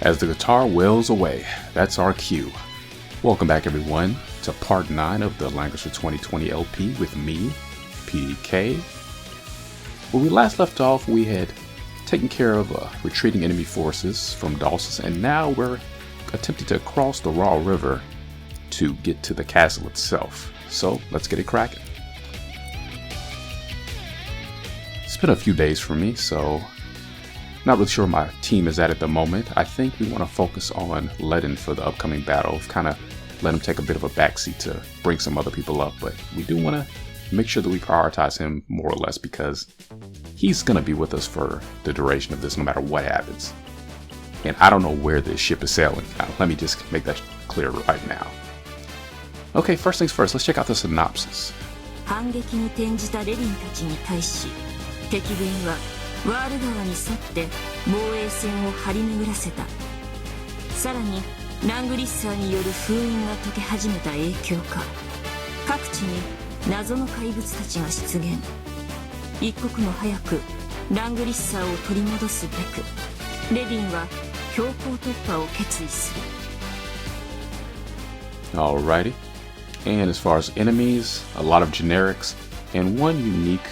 As the guitar wails away, that's our cue. Welcome back everyone to part 9 of the Langrisser 2020 LP with me, PDK. When we last left off, we had taken care of retreating enemy forces from Dawson's, and now we're attempting to cross the Raw River to get to the castle itself. So let's get it cracking. It's been a few days for me, so not really sure where my team is at the moment. I think we want to focus on Ledin for the upcoming battle, kind of let him take a bit of a backseat to bring some other people up, but we do want to make sure that we prioritize him more or less because he's going to be with us for the duration of this no matter what happens. And I don't know where this ship is sailing. Let me just make that clear right now. Okay, first things first, let's check out the synopsis. 反撃に転じたレディンたちに対し、敵軍はワール川に沿って防衛線を張り巡らせた。さらにラングリッサーによる封印が解け始めた影響か、各地に謎の怪物たちが出現。一刻も早くラングリッサーを取り戻すべく、レディンは強行突破を決意する。Alrighty. And as far as enemies, a lot of generics and one unique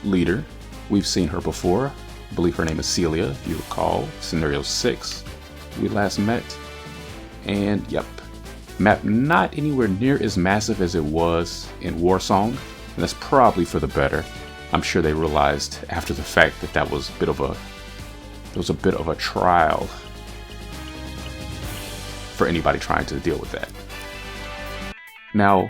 leader. We've seen her before. I believe her name is Celia, if you recall. Scenario 6, we last met. And yep, map not anywhere near as massive as it was in Warsong, and that's probably for the better. I'm sure they realized after the fact that that was a bit of a trial for anybody trying to deal with that. Now,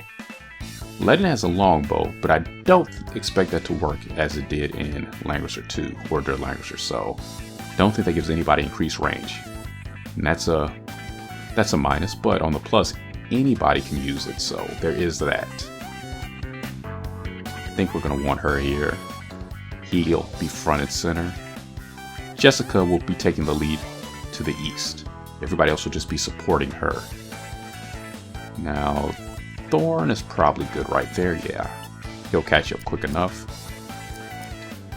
Ledin has a longbow, but I don't expect that to work as it did in Langrisser 2 or Der Langrisser, so don't think that gives anybody increased range. And that's a minus, but on the plus, anybody can use it, so there is that. I think we're going to want her here. He'll be front and center. Jessica will be taking the lead to the east. Everybody else will just be supporting her. Now, Thorn is probably good right there, yeah. He'll catch up quick enough.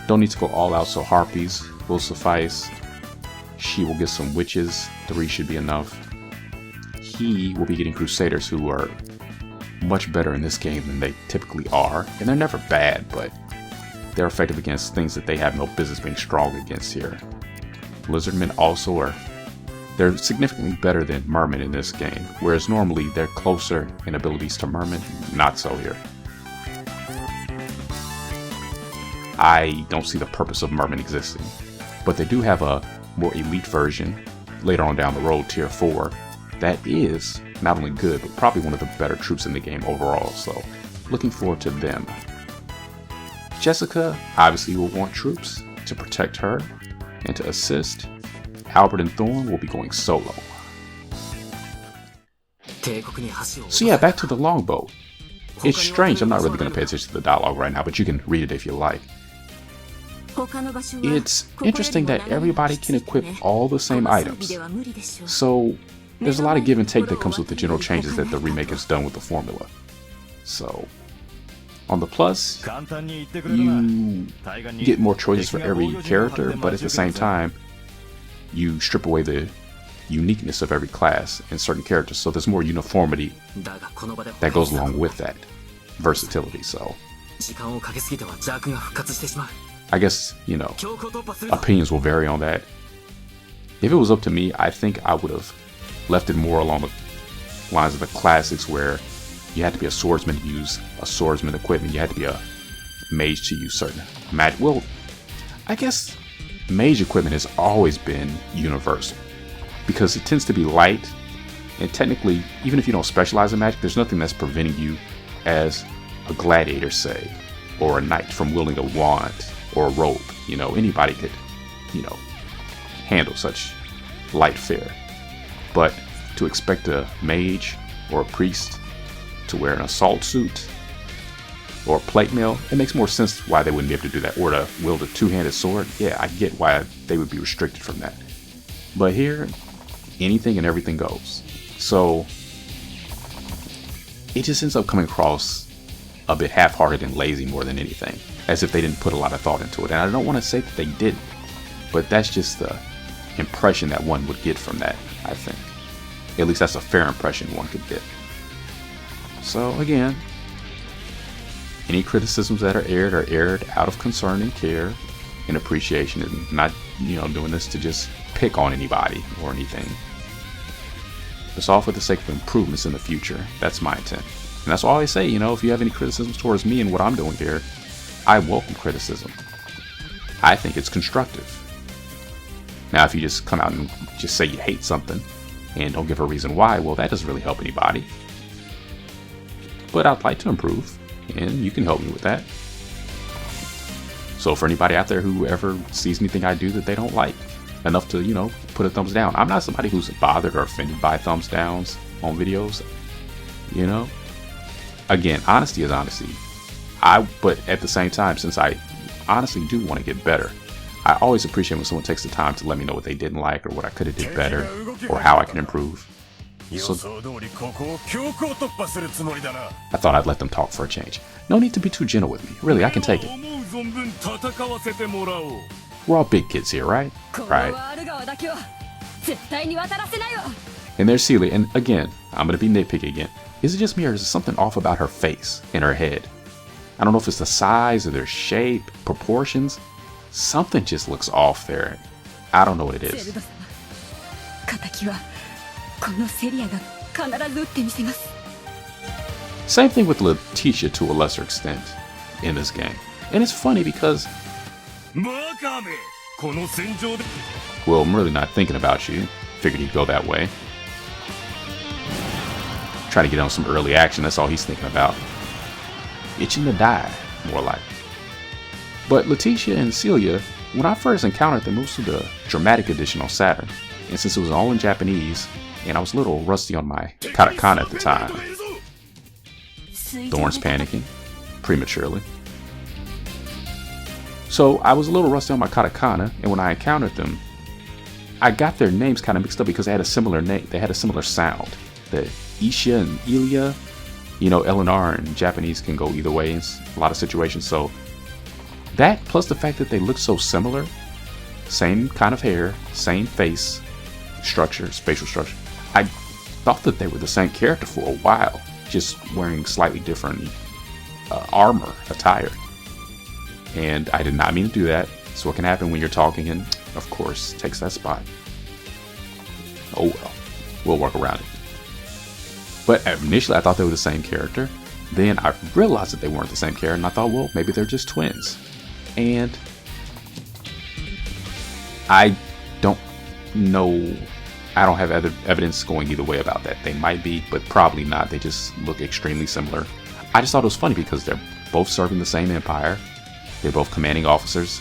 Don't need to go all out, so Harpies will suffice. She will get some witches, 3 should be enough. He will be getting Crusaders, who are much better in this game than they typically are. And they're never bad, but they're effective against things that they have no business being strong against here. Lizardmen also are... They're significantly better than Mermen in this game, whereas normally they're closer in abilities to Mermen, not so here. I don't see the purpose of Mermen existing, but they do have a more elite version later on down the road, tier 4, that is not only good, but probably one of the better troops in the game overall, so looking forward to them. Jessica obviously will want troops to protect her and to assist. Albert and Thorn will be going solo. So yeah, back to the longbow. It's strange, I'm not really going to pay attention to the dialogue right now, but you can read it if you like. It's interesting that everybody can equip all the same items. So there's a lot of give and take that comes with the general changes that the remake has done with the formula. So on the plus, you get more choices for every character, but at the same time, you strip away the uniqueness of every class and certain characters, so there's more uniformity that goes along with that versatility. So I guess, you know, opinions will vary on that. If it was up to me, I think I would have left it more along the lines of the classics, where you had to be a swordsman to use a swordsman equipment, you had to be a mage to use certain magic. Well, I guess mage equipment has always been universal because it tends to be light, and technically, even if you don't specialize in magic, there's nothing that's preventing you as a gladiator, say, or a knight from wielding a wand or a robe. You know, anybody could, you know, handle such light fare. But to expect a mage or a priest to wear an assault suit or a plate mail, it makes more sense why they wouldn't be able to do that, or to wield a two-handed sword. Yeah, I get why they would be restricted from that. But here, anything and everything goes. So it just ends up coming across a bit half-hearted and lazy more than anything, as if they didn't put a lot of thought into it. And I don't want to say that they didn't, but that's just the impression that one would get from that, I think. At least that's a fair impression one could get. So again, any criticisms that are aired out of concern and care and appreciation, and not, doing this to just pick on anybody or anything. It's all for the sake of improvements in the future. That's my intent. And that's all I say, if you have any criticisms towards me and what I'm doing here, I welcome criticism. I think it's constructive. Now, if you just come out and just say you hate something and don't give a reason why, well, that doesn't really help anybody. But I'd like to improve, and you can help me with that. So for anybody out there who ever sees anything I do that they don't like enough to, put a thumbs down. I'm not somebody who's bothered or offended by thumbs downs on videos, Again, honesty is honesty. But at the same time, since I honestly do want to get better, I always appreciate when someone takes the time to let me know what they didn't like or what I could have did better or how I can improve. So, I thought I'd let them talk for a change. No need to be too gentle with me. Really, I can take it. We're all big kids here, right? Right. And there's Celia, and again, I'm going to be nitpicky again. Is it just me or is there something off about her face and her head? I don't know if it's the size or their shape, proportions. Something just looks off there. I don't know what it is. Same thing with Letitia to a lesser extent in this game. And it's funny because, well, I'm really not thinking about you. Figured he'd go that way. Trying to get on some early action, that's all he's thinking about. Itching to die, more like. But Letitia and Celia, when I first encountered them, it was the dramatic edition on Saturn. And since it was all in Japanese, and I was a little rusty on my katakana at the time. Thorn's panicking, prematurely. So I was a little rusty on my katakana, and when I encountered them, I got their names kind of mixed up because they had a similar name. They had a similar sound. The Isha and Ilya, L and R in Japanese can go either way in a lot of situations. So that, plus the fact that they look so similar, same kind of hair, same face structure, facial structure, I thought that they were the same character for a while, just wearing slightly different armor, attire. And I did not mean to do that. So what can happen when you're talking and, of course, takes that spot. Oh well, we'll work around it. But initially I thought they were the same character. Then I realized that they weren't the same character, and I thought, well, maybe they're just twins. And I don't know. I don't have evidence going either way about that. They might be, but probably not. They just look extremely similar. I just thought it was funny because they're both serving the same empire. They're both commanding officers,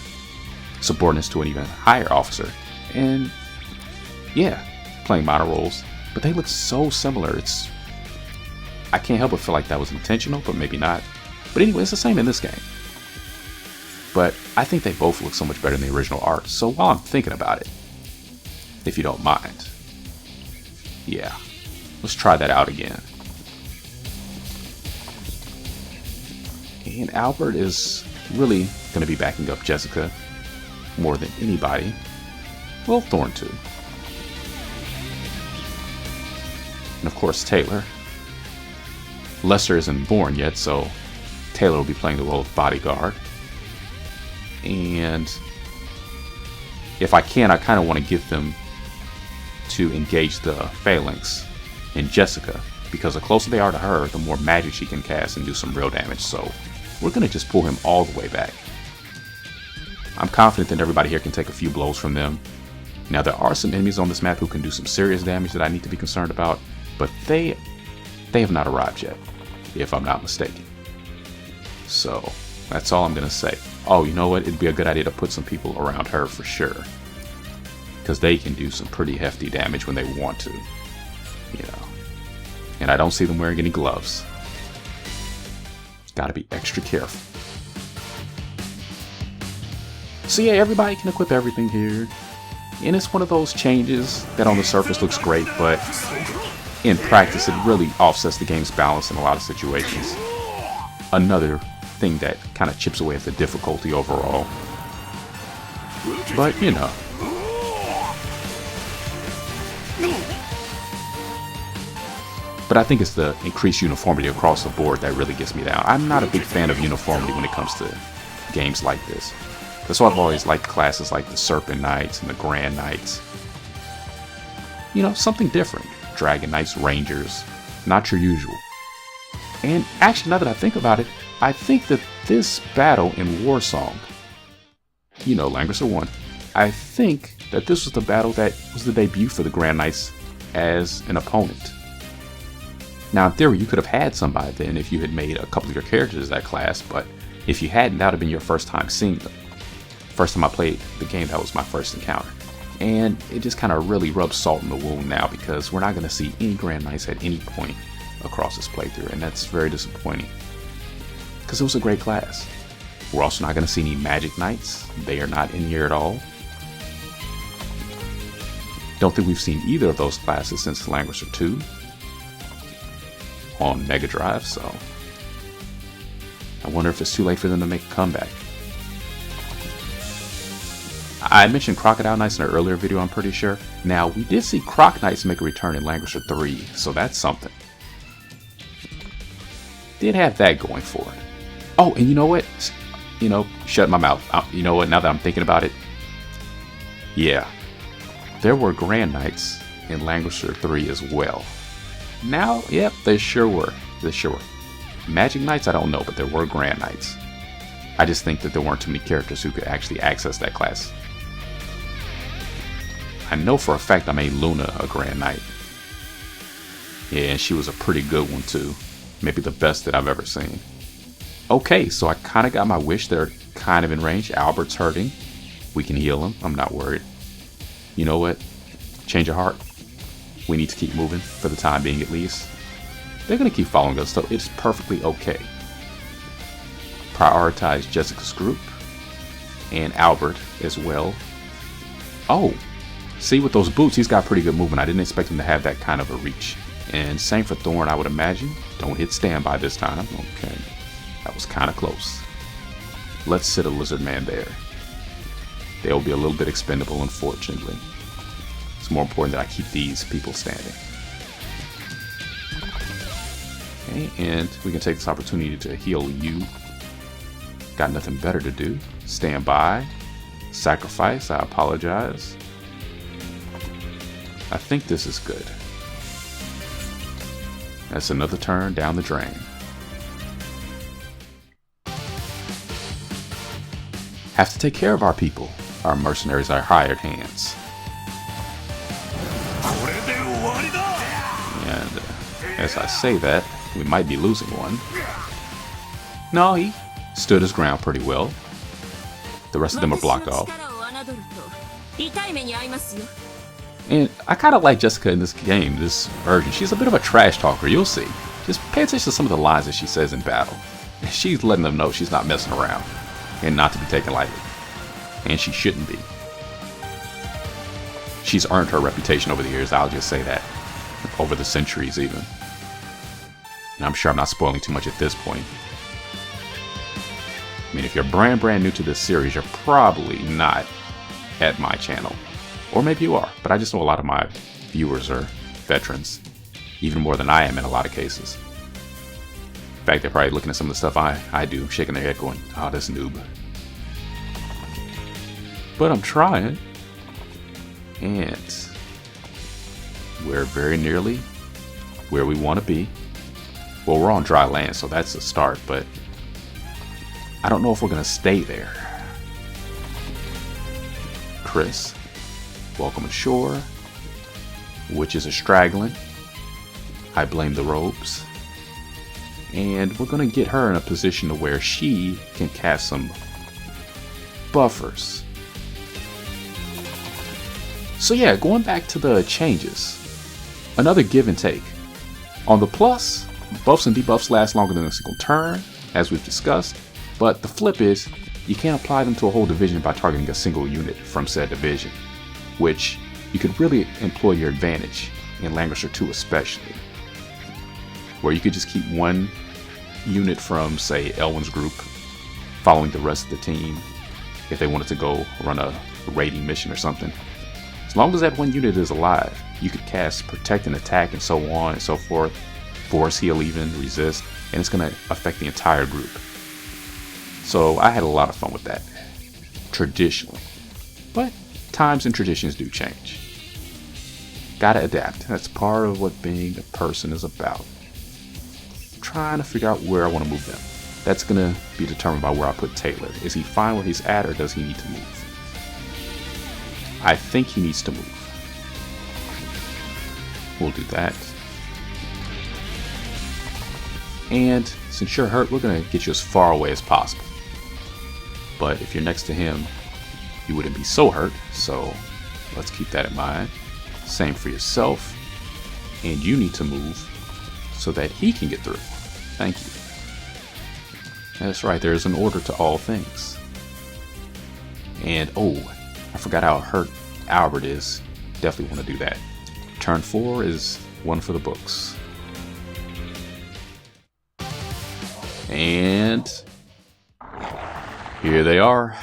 subordinates to an even higher officer. And yeah, playing minor roles. But they look so similar. I can't help but feel like that was intentional, but maybe not. But anyway, it's the same in this game. But I think they both look so much better than the original art. So while I'm thinking about it, if you don't mind, yeah, let's try that out again. And Albert is really going to be backing up Jessica more than anybody. Well, Thorn too. And of course Taylor. Lester isn't born yet, so Taylor will be playing the role of bodyguard. And if I can, I kind of want to get them to engage the Phalanx in Jessica, because the closer they are to her, the more magic she can cast and do some real damage. So we're going to just pull him all the way back. I'm confident that everybody here can take a few blows from them. Now, there are some enemies on this map who can do some serious damage that I need to be concerned about, but they have not arrived yet, if I'm not mistaken. So that's all I'm going to say. Oh, you know what? It'd be a good idea to put some people around her for sure, because they can do some pretty hefty damage when they want to, And I don't see them wearing any gloves. Got to be extra careful. So yeah, everybody can equip everything here. And it's one of those changes that on the surface looks great, but in practice it really offsets the game's balance in a lot of situations. Another thing that kind of chips away at the difficulty overall. But But I think it's the increased uniformity across the board that really gets me down. I'm not a big fan of uniformity when it comes to games like this. That's why I've always liked classes like the Serpent Knights and the Grand Knights. You know, something different. Dragon Knights, Rangers, not your usual. And actually, now that I think about it, I think that this battle in Warsong, you know, Langrisser 1, I think that this was the battle that was the debut for the Grand Knights as an opponent. Now, in theory, you could have had some by then if you had made a couple of your characters that class, but if you hadn't, that would have been your first time seeing them. First time I played the game, that was my first encounter. And it just kind of really rubs salt in the wound now, because we're not going to see any Grand Knights at any point across this playthrough, and that's very disappointing, because it was a great class. We're also not going to see any Magic Knights. They are not in here at all. Don't think we've seen either of those classes since Langrisser 2 on Mega Drive, so I wonder if it's too late for them to make a comeback. I mentioned Crocodile Knights in an earlier video, I'm pretty sure. Now, we did see Croc Knights make a return in Langrisser 3, so that's something. Did have that going for it. Oh, and you know what? You know, shut my mouth. You know what, now that I'm thinking about it, yeah, there were Grand Knights in Langrisser 3 as well. Now, yep, they sure were. They sure were. Magic Knights, I don't know, but there were Grand Knights. I just think that there weren't too many characters who could actually access that class. I know for a fact I made Luna a Grand Knight. Yeah, and she was a pretty good one too. Maybe the best that I've ever seen. Okay, so I kind of got my wish. They're kind of in range. Albert's hurting. We can heal him. I'm not worried. You know what? Change of heart. We need to keep moving for the time being at least. They're going to keep following us, so it's perfectly okay. Prioritize Jessica's group and Albert as well. Oh, see, with those boots, he's got pretty good movement. I didn't expect him to have that kind of a reach. And same for Thorn, I would imagine. Don't hit standby this time. Okay, that was kind of close. Let's sit a Lizard Man there. They'll be a little bit expendable, unfortunately. It's more important that I keep these people standing. Okay, and we can take this opportunity to heal you. Got nothing better to do. Stand by. Sacrifice. I apologize. I think this is good. That's another turn down the drain. Have to take care of our people. Our mercenaries are hired hands. And as I say that, we might be losing one. No, he stood his ground pretty well. The rest of them are blocked off. And I kind of like Jessica in this game, this version. She's a bit of a trash talker, you'll see. Just pay attention to some of the lines that she says in battle. She's letting them know she's not messing around and not to be taken lightly. And she shouldn't be. She's earned her reputation over the years, I'll just say that. Over the centuries even. And I'm sure I'm not spoiling too much at this point. I mean, if you're brand new to this series, you're probably not at my channel. Or maybe you are, but I just know a lot of my viewers are veterans. Even more than I am in a lot of cases. In fact, they're probably looking at some of the stuff I do, shaking their head going, oh, this noob. But I'm trying. And we're very nearly where we want to be. Well, we're on dry land, so that's a start, but I don't know if we're going to stay there. Chris, welcome ashore. Witches are straggling. I blame the robes. And we're going to get her in a position to where she can cast some buffers. So yeah, going back to the changes. Another give and take. On the plus, buffs and debuffs last longer than a single turn, as we've discussed. But the flip is, you can't apply them to a whole division by targeting a single unit from said division, which you could really employ your advantage in Langrisser 2 especially, where you could just keep one unit from, say, Elwyn's group following the rest of the team if they wanted to go run a raiding mission or something. As long as that one unit is alive, you could cast Protect and Attack and so on and so forth, force heal even, resist, and it's going to affect the entire group. So I had a lot of fun with that, traditionally. But times and traditions do change. Gotta adapt. That's part of what being a person is about. Trying to figure out where I want to move them. That's going to be determined by where I put Taylor. Is he fine where he's at, or does he need to move? I think he needs to move. We'll do that. And since you're hurt, we're going to get you as far away as possible. But if you're next to him, you wouldn't be so hurt. So let's keep that in mind. Same for yourself. And you need to move so that he can get through. Thank you. That's right, there's an order to all things. And oh, I forgot how hurt Albert is. Definitely want to do that. Turn 4 is one for the books. And here they are,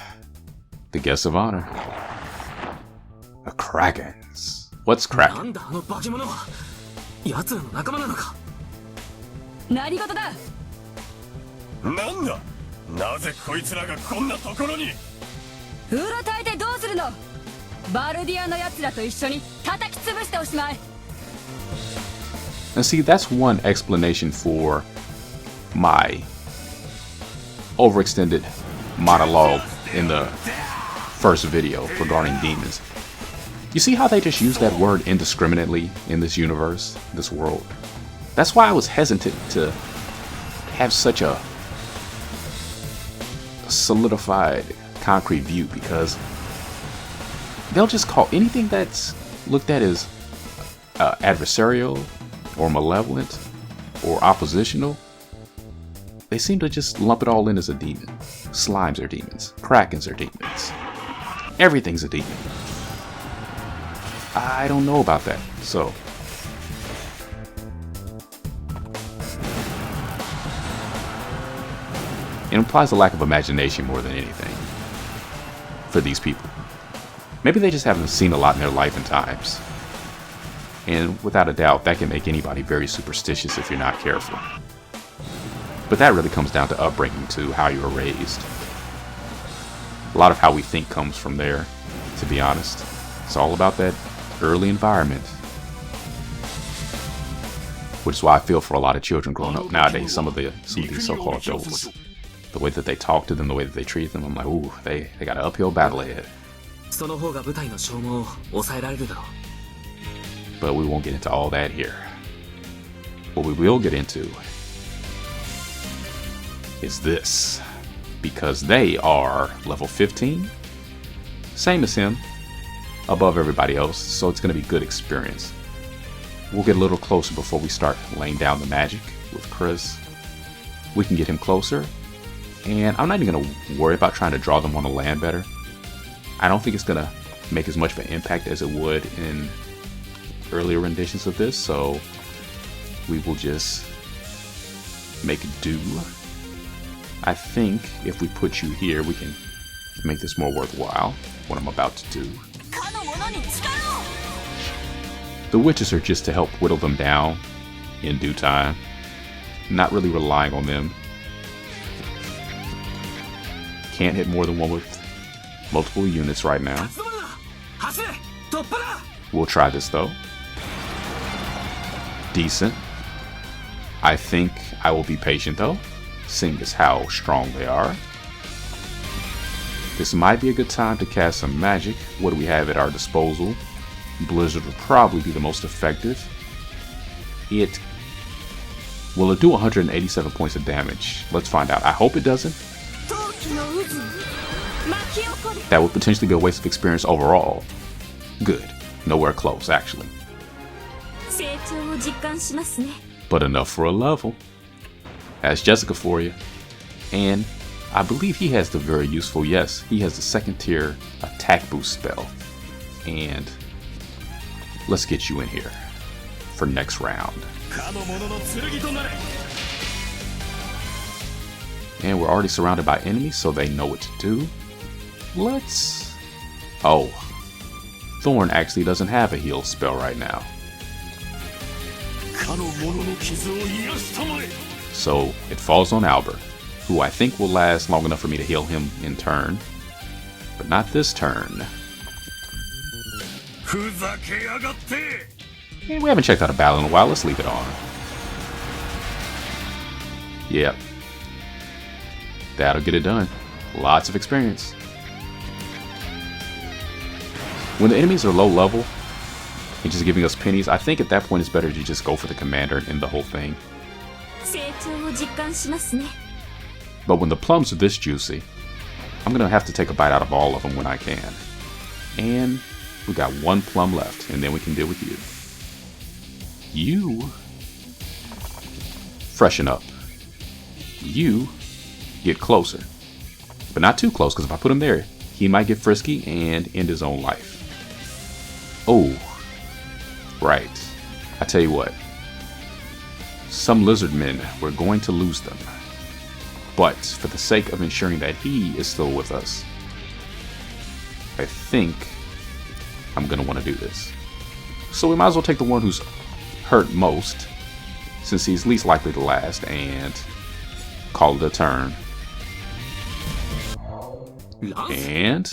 the guests of honor. The Krakens. What's Kraken? And see, that's one explanation for my overextended monologue in the first video regarding demons. You see how they just use that word indiscriminately in this universe, this world? That's why I was hesitant to have such a solidified, concrete view, because they'll just call anything that's looked at as adversarial or malevolent or oppositional, they seem to just lump it all in as a demon. Slimes are demons. Krakens are demons. Everything's a demon. I don't know about that, so. It implies a lack of imagination more than anything for these people. Maybe they just haven't seen a lot in their life and times. And without a doubt, that can make anybody very superstitious if you're not careful. But that really comes down to upbringing too, how you were raised. A lot of how we think comes from there, to be honest. It's all about that early environment. Which is why I feel for a lot of children growing up nowadays, some of these so-called adults. The way that they talk to them, the way that they treat them, I'm like, ooh, they got an uphill battle ahead. But we won't get into all that here. What we will get into is this, because they are level 15, same as him, above everybody else, so it's going to be good experience. We'll get a little closer before we start laying down the magic with Chris. We can get him closer, and I'm not even going to worry about trying to draw them on the land better. I don't think it's going to make as much of an impact as it would in earlier renditions of this, so we will just make it do. I think if we put you here, we can make this more worthwhile, what I'm about to do. The witches are just to help whittle them down in due time, not really relying on them. Can't hit more than one with multiple units right now. We'll try this though. Decent. I think I will be patient though, seeing as how strong they are. This might be a good time to cast some magic. What do we have at our disposal? Blizzard will probably be the most effective. Will it do 187 points of damage? Let's find out. I hope it doesn't. That would potentially be a waste of experience overall. Good. Nowhere close, actually. But enough for a level. That's Jessica for you. And I believe he has the very useful, yes, he has the second tier attack boost spell. And let's get you in here for next round. And we're already surrounded by enemies, so they know what to do. Oh, Thorn actually doesn't have a heal spell right now. So it falls on Albert, who I think will last long enough for me to heal him in turn. But not this turn. And we haven't checked out a battle in a while, let's leave it on. Yep. That'll get it done. Lots of experience. When the enemies are low level and just giving us pennies, I think at that point it's better to just go for the commander and end the whole thing. But when the plums are this juicy, I'm gonna have to take a bite out of all of them when I can. And we got one plum left, and then we can deal with you. You freshen up. You get closer. But not too close, because if I put him there, he might get frisky and end his own life. Oh, right. I tell you what. Some lizard men, we're going to lose them. But for the sake of ensuring that he is still with us, I think I'm going to want to do this. So we might as well take the one who's hurt most, since he's least likely to last, and call it a turn. And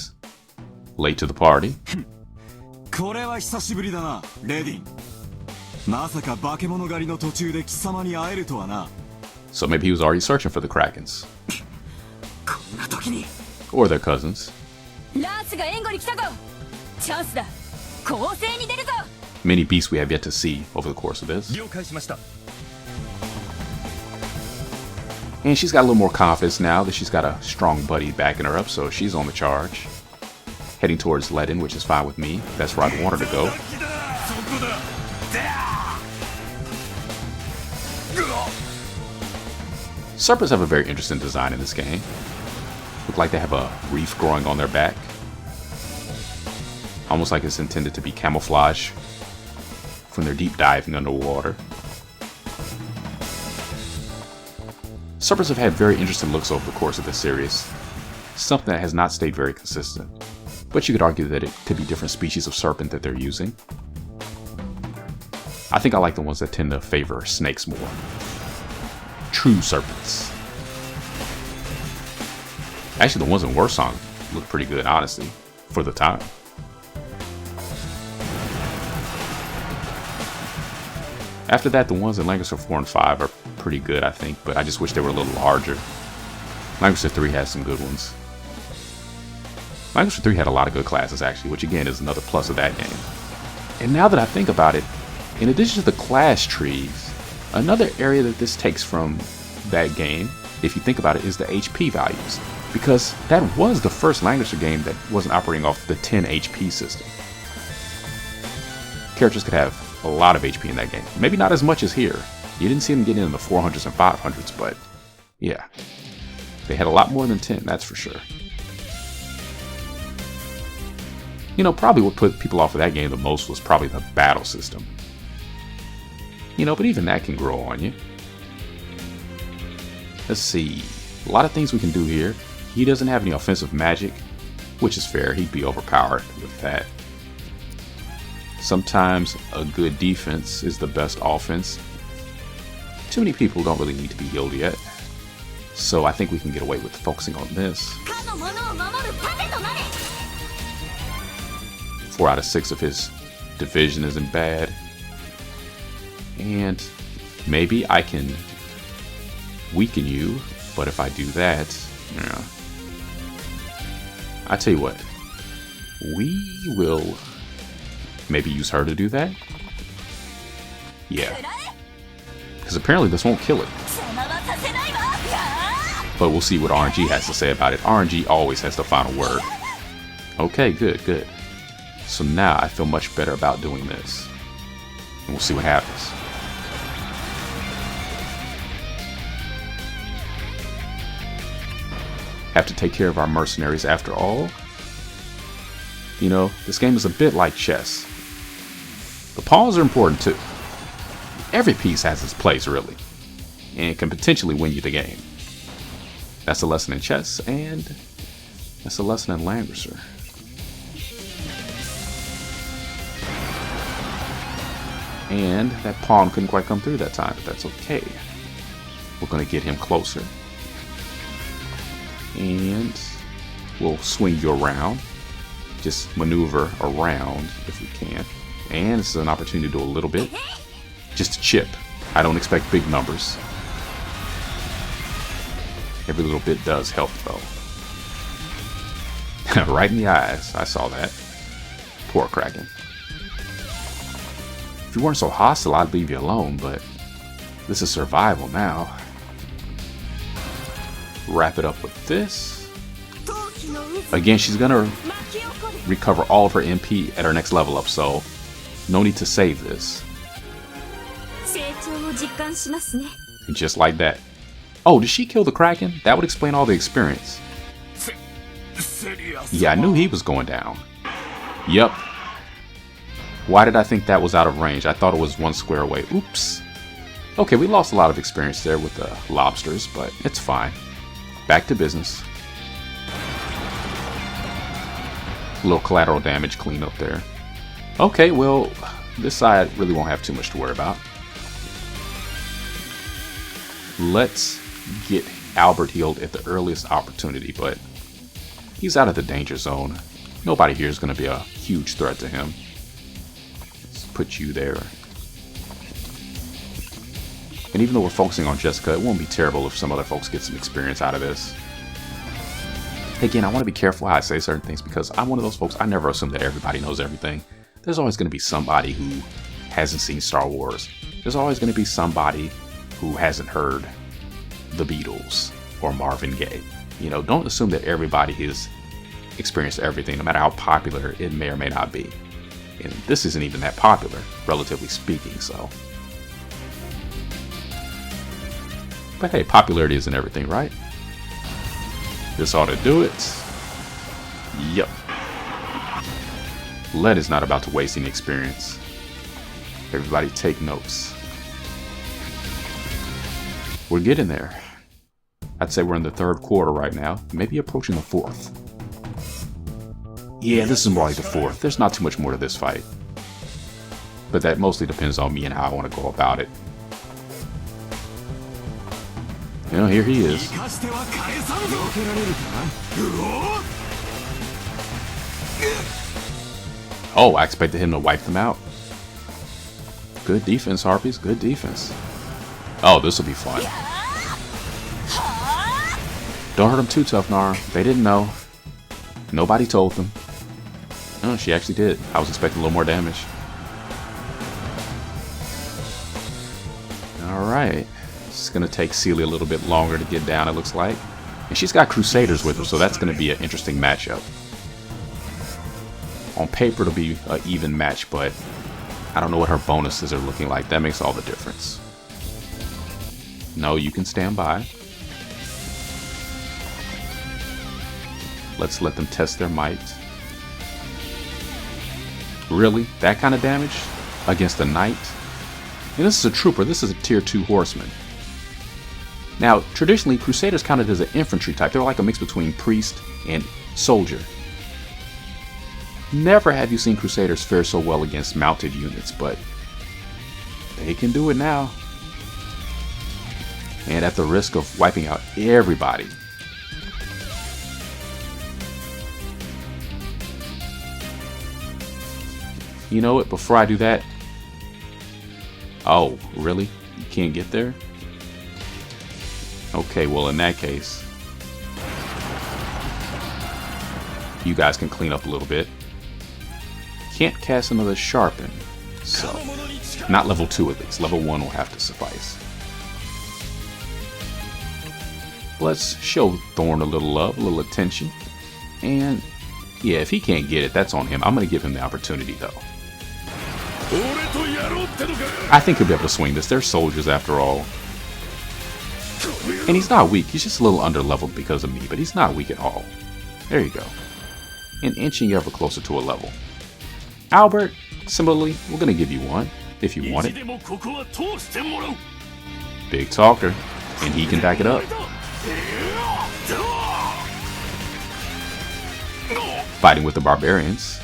late to the party. So maybe he was already searching for the Krakens. Or their cousins. Many beasts we have yet to see over the course of this. And she's got a little more confidence now that she's got a strong buddy backing her up, so she's on the charge. Heading towards Ledin, which is fine with me. That's where I want her to go. Serpents have a very interesting design in this game. Look like they have a reef growing on their back. Almost like it's intended to be camouflage from their deep diving underwater. Serpents have had very interesting looks over the course of this series. Something that has not stayed very consistent. But you could argue that it could be different species of serpent that they're using. I think I like the ones that tend to favor snakes more. True serpents. Actually, the ones in Warsong look pretty good, honestly, for the time. After that, the ones in Langrisser 4 and 5 are pretty good, I think, but I just wish they were a little larger. Langrisser 3 has some good ones. Langrisser 3 had a lot of good classes, actually, which again is another plus of that game. And now that I think about it, in addition to the class trees, another area that this takes from that game, if you think about it, is the HP values. Because that was the first Langrisser game that wasn't operating off the 10 HP system. Characters could have a lot of HP in that game. Maybe not as much as here. You didn't see them getting in the 400s and 500s, but yeah. They had a lot more than 10, that's for sure. You know, probably what put people off of that game the most was probably the battle system. You know, but even that can grow on you. Let's see. A lot of things we can do here. He doesn't have any offensive magic, which is fair. He'd be overpowered with that. Sometimes a good defense is the best offense. Too many people don't really need to be healed yet. So I think we can get away with focusing on this. 4 out of 6 of his division isn't bad. And maybe I can weaken you, but if I do that, yeah. I tell you what, we will maybe use her to do that. Yeah, because apparently this won't kill it. But we'll see what RNG has to say about it. RNG always has the final word. Okay, good, good. So now I feel much better about doing this. And we'll see what happens. Have to take care of our mercenaries after all. You know, this game is a bit like chess. The pawns are important too. Every piece has its place, really, and can potentially win you the game. That's a lesson in chess, and that's a lesson in And that pawn couldn't quite come through that time, but that's okay. We're going to get him closer. And we'll swing you around. Just maneuver around if we can. And this is an opportunity to do a little bit. Just a chip. I don't expect big numbers. Every little bit does help, though. Right in the eyes. I saw that. Poor Kraken. If you weren't so hostile, I'd leave you alone, but this is survival now. Wrap it up with this. Again, she's gonna recover all of her MP at her next level up, so no need to save this. And just like that. Oh, did she kill the Kraken? That would explain all the experience. Yeah, I knew he was going down. Yep. Why did I think that was out of range? I thought it was one square away. Oops. Okay, we lost a lot of experience there with the lobsters, but it's fine. Back to business. A little collateral damage cleanup there. Okay, well, this side really won't have too much to worry about. Let's get Albert healed at the earliest opportunity, but he's out of the danger zone. Nobody here is going to be a huge threat to him. Let's put you there. And even though we're focusing on Jessica, it won't be terrible if some other folks get some experience out of this. Again, I want to be careful how I say certain things because I'm one of those folks, I never assume that everybody knows everything. There's always going to be somebody who hasn't seen Star Wars. There's always going to be somebody who hasn't heard the Beatles or Marvin Gaye. You know, don't assume that everybody has experienced everything, no matter how popular it may or may not be. And this isn't even that popular, relatively speaking, so. But hey, popularity isn't everything, right? This ought to do it. Yep. Led is not about to waste any experience. Everybody take notes. We're getting there. I'd say we're in the third quarter right now, maybe approaching the fourth. Yeah, this is more like the fourth. There's not too much more to this fight. But that mostly depends on me and how I want to go about it. You know, here he is. Oh, I expected him to wipe them out. Good defense, Harpies. Good defense. Oh, this will be fun. Don't hurt him too tough, Nara. They didn't know. Nobody told them. Oh, she actually did. I was expecting a little more damage. Alright. It's going to take Celia a little bit longer to get down, it looks like. And she's got Crusaders with her, so that's going to be an interesting matchup. On paper, it'll be an even match, but I don't know what her bonuses are looking like. That makes all the difference. No, you can stand by. Let's let them test their might. Really? That kind of damage? Against a knight? And this is a trooper. This is a tier 2 horseman. Now, traditionally, Crusaders counted as an infantry type. They're like a mix between priest and soldier. Never have you seen Crusaders fare so well against mounted units, but they can do it now. And at the risk of wiping out everybody. You know what? Before I do that... Oh, really? You can't get there? Okay, well in that case... You guys can clean up a little bit. Can't cast another Sharpen. So, not level 2 at least. Level 1 will have to suffice. Let's show Thorn a little love, a little attention. And, yeah, if he can't get it, that's on him. I'm going to give him the opportunity, though. I think he'll be able to swing this. They're soldiers, after all. And he's not weak. He's just a little under-leveled because of me, but he's not weak at all. There you go. And inching ever closer to a level. Albert, similarly, we're going to give you one, if you want it. Big talker, and he can back it up. Fighting with the barbarians.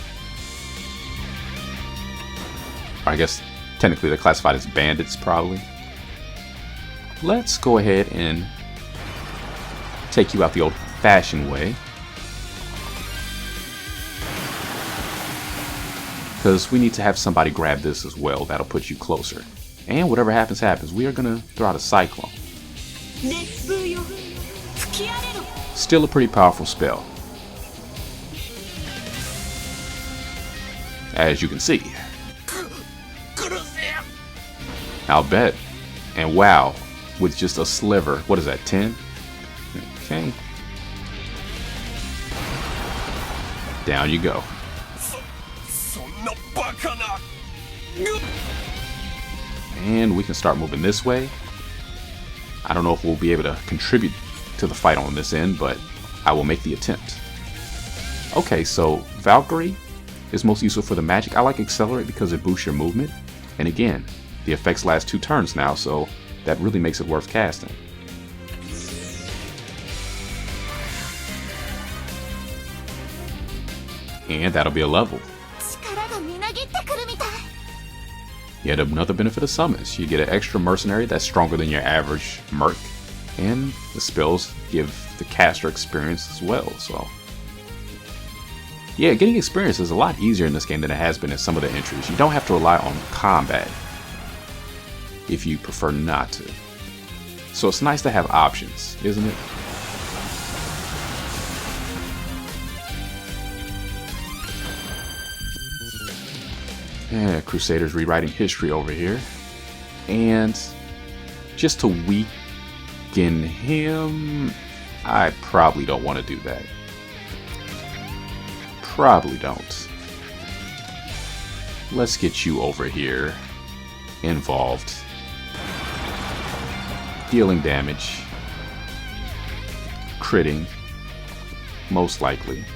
I guess Technically, they're classified as bandits, probably. Let's go ahead and take you out the old-fashioned way. Because we need to have somebody grab this as well. That'll put you closer. And whatever happens, happens. We are going to throw out a cyclone. Still a pretty powerful spell, as you can see. I'll bet. And wow, with just a sliver. What is that, 10? Okay. Down you go. And we can start moving this way. I don't know if we'll be able to contribute to the fight on this end, but I will make the attempt. Okay, so Valkyrie is most useful for the magic. I like Accelerate because it boosts your movement. And again, the effects last 2 turns now, so that really makes it worth casting. And that'll be a level. Yet another benefit of summons. You get an extra mercenary that's stronger than your average merc. And the spells give the caster experience as well, so... yeah, getting experience is a lot easier in this game than it has been in some of the entries. You don't have to rely on combat if you prefer not to. So it's nice to have options, isn't it? Yeah, Crusaders rewriting history over here. And just to weaken him, I probably don't want to do that. Probably don't. Let's get you over here involved. Dealing damage. Critting. Most likely.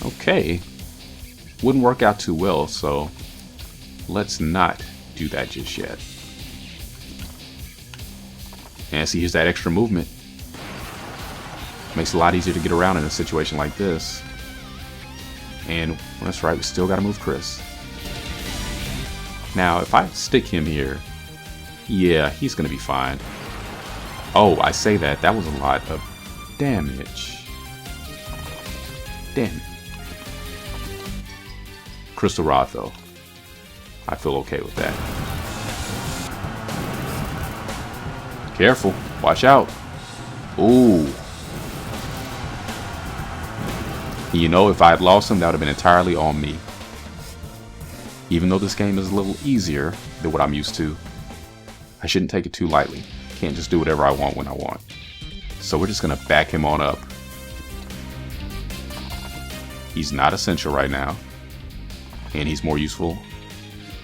Okay. Wouldn't work out too well, so let's not do that just yet. And see, here's that extra movement. Makes it a lot easier to get around in a situation like this. And that's right, we still gotta move Chris. Now, if I stick him here, yeah, he's gonna be fine. Oh, I say that. That was a lot of damage. Damn it. Crystal Rod, though. I feel okay with that. Careful. Watch out. Ooh. You know, if I had lost him, that would have been entirely on me. Even though this game is a little easier than what I'm used to, I shouldn't take it too lightly. Can't just do whatever I want when I want. So we're just going to back him on up. He's not essential right now. And he's more useful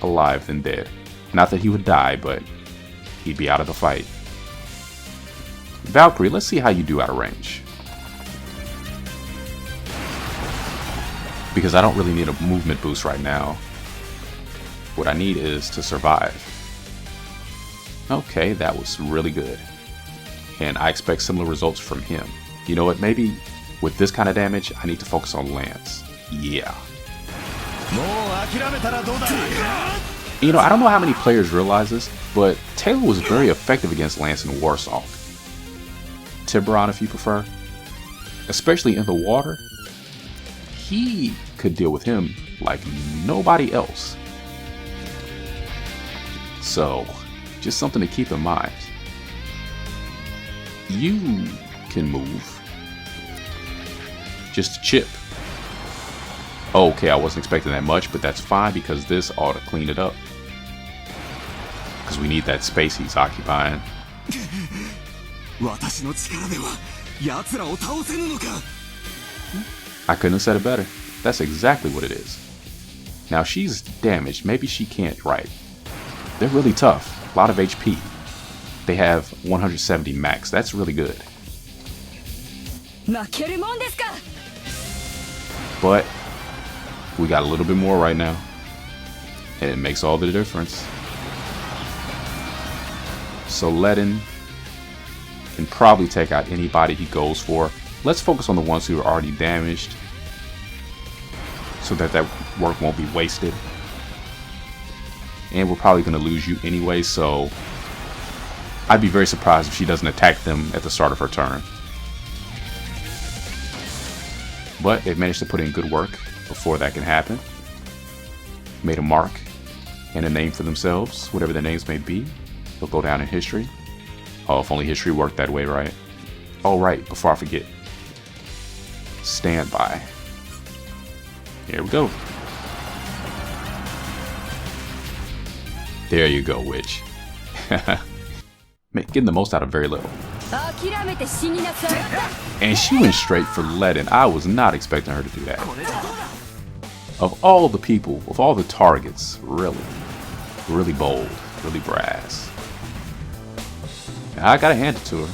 alive than dead. Not that he would die, but he'd be out of the fight. Valkyrie, let's see how you do out of range. Because I don't really need a movement boost right now. What I need is to survive. Okay, that was really good. And I expect similar results from him. You know what, maybe with this kind of damage, I need to focus on Lance. Yeah. You know, I don't know how many players realize this, but Taylor was very effective against Lance in Warsong. Tiburon, if you prefer. Especially in the water. He could deal with him like nobody else. So, just something to keep in mind. You can move. Just a chip. Okay, I wasn't expecting that much, but that's fine because this ought to clean it up. Because we need that space he's occupying. I couldn't have said it better. That's exactly what it is. Now she's damaged. Maybe she can't, right? They're really tough. A lot of HP. They have 170 max. That's really good. But we got a little bit more right now. And it makes all the difference. So Ledin can probably take out anybody he goes for. Let's focus on the ones who are already damaged. so that work won't be wasted. And we're probably going to lose you anyway, so I'd be very surprised if she doesn't attack them at the start of her turn. But they've managed to put in good work before that can happen. Made a mark and a name for themselves, whatever their names may be. They'll go down in history. Oh, if only history worked that way, right? Oh, right, before I forget. Standby. Here we go. There you go, witch. Getting the most out of very little. And she went straight for lead, I was not expecting her to do that. Of all the people, of all the targets, really bold, really brass. I gotta hand it to her.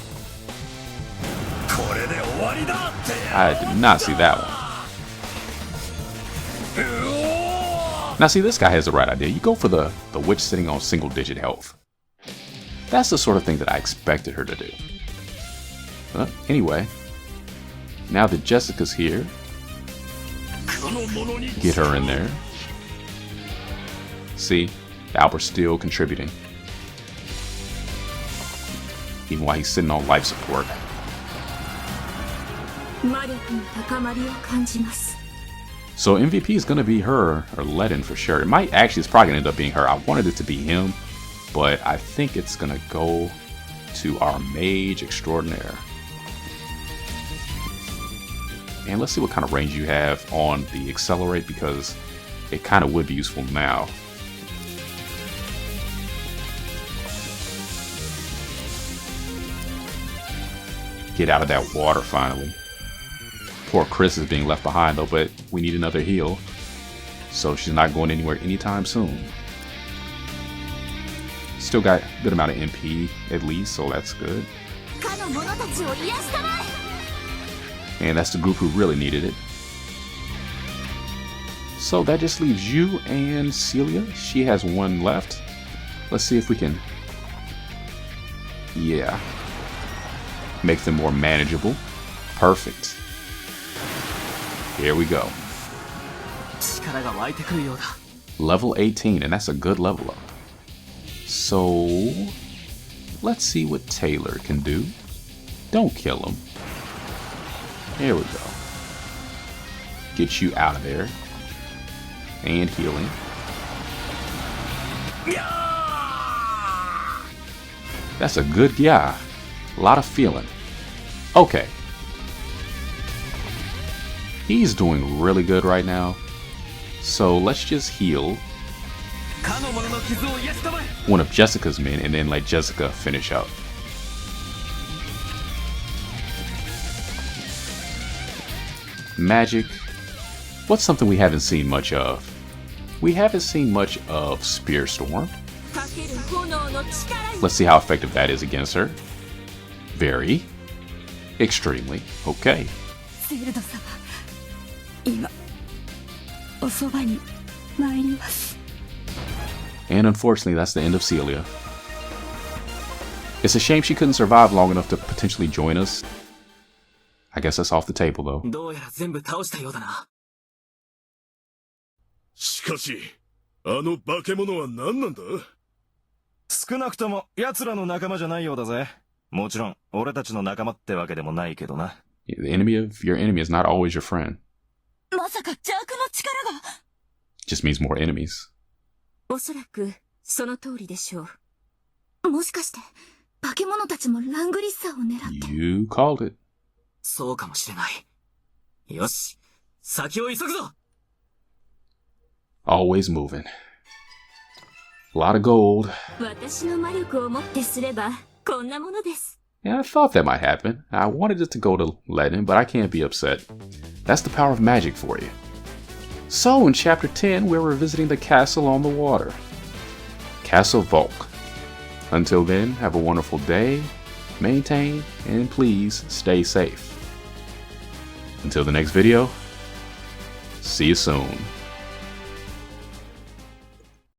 I did not see that one. Now see, this guy has the right idea. You go for the witch sitting on single-digit health. That's the sort of thing that I expected her to do. Anyway, now that Jessica's here, get her in there. See, Albert's still contributing, even while he's sitting on life support. So MVP is going to be her, or Ledin for sure. It might actually, it's probably going to end up being her. I wanted it to be him, but I think it's going to go to our mage extraordinaire. And let's see what kind of range you have on the accelerate, because it kind of would be useful now. Get out of that water finally. Poor Chris is being left behind though, but we need another heal. So she's not going anywhere anytime soon. Still got a good amount of MP at least, so that's good. And that's the group who really needed it. So that just leaves you and Celia. She has one left. Let's see if we can, yeah, make them more manageable. Perfect. Here we go. Level 18, and that's a good level up. So let's see what Taylor can do. Don't kill him. Here we go. Get you out of there. And healing. That's a good yeah. A lot of feeling. Okay. He's doing really good right now. So let's just heal one of Jessica's men and then let Jessica finish up. Magic. What's something we haven't seen much of? We haven't seen much of Spear Storm. Let's see how effective that is against her. Very. Extremely. Okay. And unfortunately, that's the end of Celia. It's a shame she couldn't survive long enough to potentially join us. I guess that's off the table, though. しかし、あの化け物は何なんだ? 少なくとも奴らの仲間じゃないようだぜ。もちろん、俺たちの仲間ってわけでもないけどな。The enemy of your enemy is not always your friend. まさか邪悪の力が Just means more enemies. おそらくその通りでしょう。もしかして化け物たちもラングリッサーを狙って。 You called it. そうかもしれない。よし、先を急ぐぞ。 Always moving. A lot of gold. 私の魔力をもってすればこんなものです。 Yeah, I thought that might happen. I wanted it to go to Ledin, but I can't be upset. That's the power of magic for you. So, in Chapter 10, we're revisiting the castle on the water. Castle Volk. Until then, have a wonderful day, maintain, and please stay safe. Until the next video, see you soon.